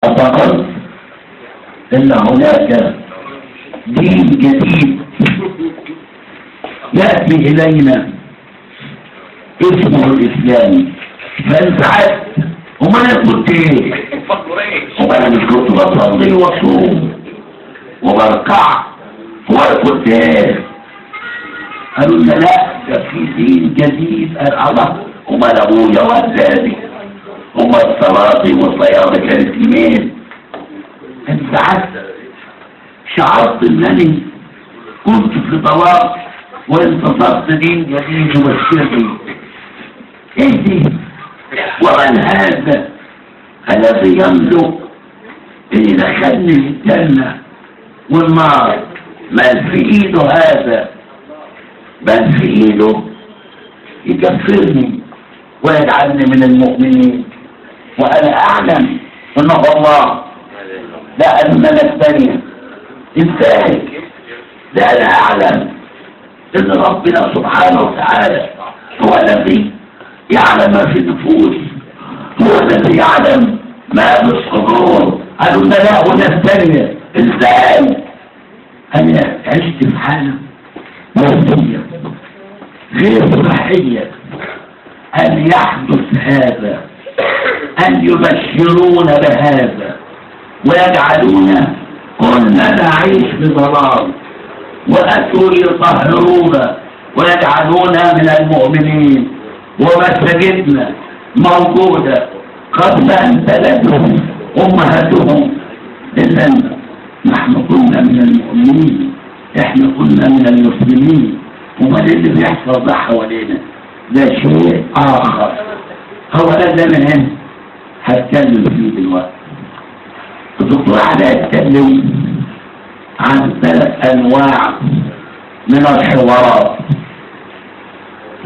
أعتقد أن هناك دين جديد يأتي إلينا اسمه الإسلام، فانسعدت. وما أنا كنت إيه؟ وما أنا مش كنت بصلي وصوم وبركع، وأنا كنت إيه؟ قالوا لنا لا، ده في دين جديد. قال الله، وما أنا أبويا وأجدادي، وما صلاتي وصيامي كانت يمين. انسعدت، شعرت انني كنت في ضلال وانتصرت دين جديد وبشرني. ايه دي؟ ومن هذا الذي يملك ان يدخلني الجنه والنار؟ من في ايده هذا، من في ايده يكفرني ويجعلني من المؤمنين، وانا اعلم انه الله. لا الملك الثانيه ازاي؟ ده انا اعلم ان ربنا سبحانه وتعالى هو الذي يعلم ما في النفوس، هو الذي يعلم ما في الصدور. قالوا لنا لا، وناس ثانيه ازاي؟ انا عشت في حاله موتيه غير صحيه ان يحدث هذا، ان يبشرون بهذا ويجعلون كنا نعيش بضلال، وأتوا يطهرون ويجعلونا من المؤمنين، ومساجدنا موجودة قبل أن تلدهم أمهاتهم. إذن نحن كنا من المؤمنين، إحنا كنا من المسلمين. وما اللي بيحصل ده حوالينا ده شيء آخر. هو ده اللي أنا هتكلم فيه دلوقتي. الدكتور علاء اتكلم عن 3 أنواع من الحوارات،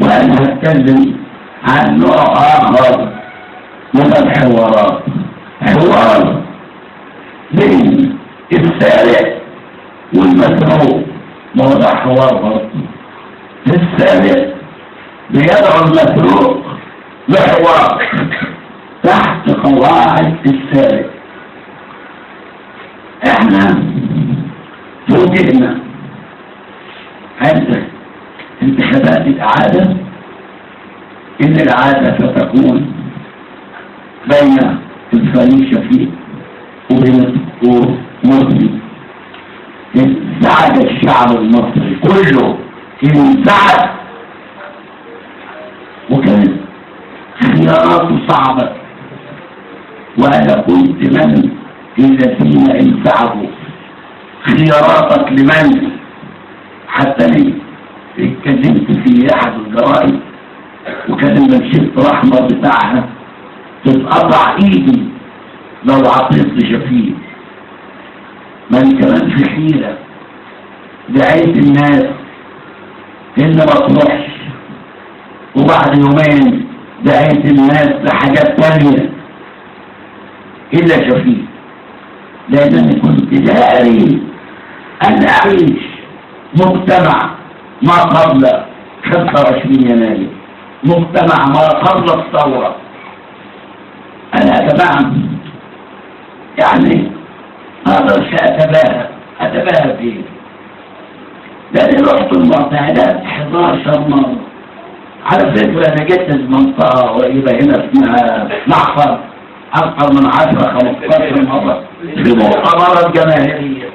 وأنا هتكلم عن نوع آخر من الحوارات، حوار بين السارق والمسروق. ما هو ده حوار برضه. السارق بيدعو المسروق لحوار تحت قواعد السارق. احنا فوجئنا عند انتخابات الإعادة إن الإعادة ستكون بين الفريق شفيق وبين الدكتور مرسي. انسعد الشعب المصري كله، انسعد، وكانت خياراته صعبة، وأنا كنت من الذين انسعدوا. خياراتك لمن؟ حتى لي اتكلمت في احد الجرائد، وكان المنشط الاحمر بتاعها تتقطع ايدي لو عطيت لشفيق. من كمان في حيرة، دعيت الناس ان ما تروحش، وبعد يومين دعيت الناس لحاجات تانية الا شفيق، لأنني كنت لا أريد أن أعيش مجتمع ما قبل 25 يناير، مجتمع ما قبل الثورة. أنا يا جماعة يعني ما أقدرش أتباهى فيه، لأني رحت المعتقلات 11 مرة. على فكرة أنا جيت المنطقة قريبة هنا اسمها محفر أكثر من 10-15 مرة في مؤتمرات جماهيرية.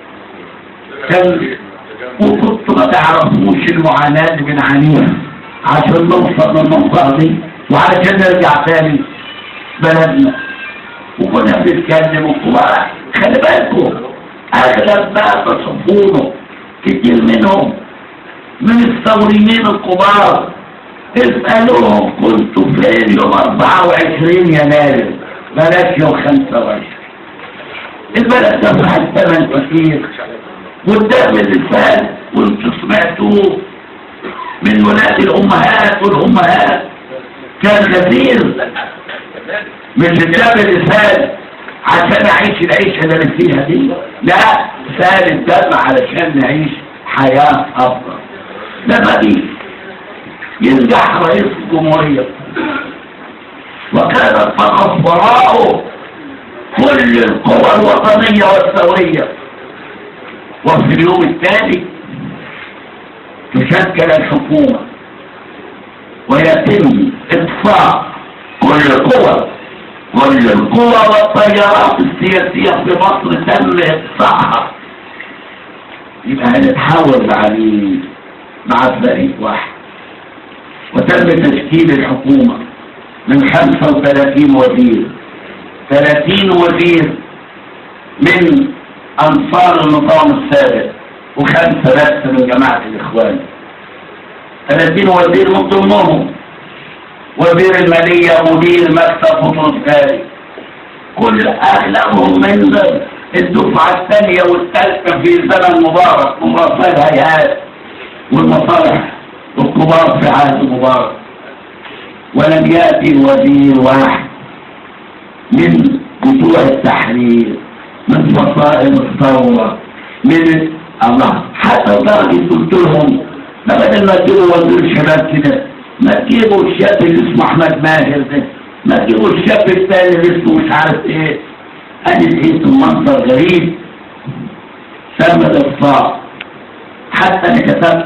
وكنت ما تعرفوش المعاناة اللي بنعانيها عشان نوصل للمنطقة دي وعلشان نرجع تاني بلدنا. وكنا بنتكلم وكبار، خلي بالكم أغلب ما تصفونه كتير منهم من الثوريين الكبار. اسألوهم كنتوا فين يوم 24 يناير، بلاش يوم 25. البلد دفع الثمن كثير، والدم اللي فات وانتوا سمعتوه من ولاد الامهات والامهات كان كثير. مش الدم اللي فات عشان اعيش العيشه اللي انا فيها دي، لا، سال الدم علشان نعيش حياه افضل. لما دي ينجح رئيس الجمهوريه وكانت فقط وراءه كل القوى الوطنية والثورية. وفي اليوم التالي تشكل الحكومة ويتم إطفاء كل القوى والتيارات السياسية في مصر تم إطفائها. يبقى هنتحول عليه مع فريق واحد. وتم تشكيل الحكومة من 35 وزير، 30 وزير من أنصار النظام السابق و5 بس من جماعة الإخوان. 30 وزير من ضمنهم وزير المالية ومدير مكتب بطرس غالي، كل أغلبهم من الدفعة الثانية والثالثة في زمن مبارك، مراسل الهيئات والمصالح الكبار في عهد مبارك. ولم يأتي وزير واحد من بتوع التحرير، من فصائل الثورة، من الله. حتى لدرجة قلت لهم ما بدل ما تجيبوا وزير شباب كده، ما تجيبوا الشاب اللي اسمه أحمد ماهر ده، ما تجيبوا الشاب الثاني اللي اسمه مش عارف ايه. أنا لقيت المنظر غريب. تم الإفصاح. حتى أنا كتبت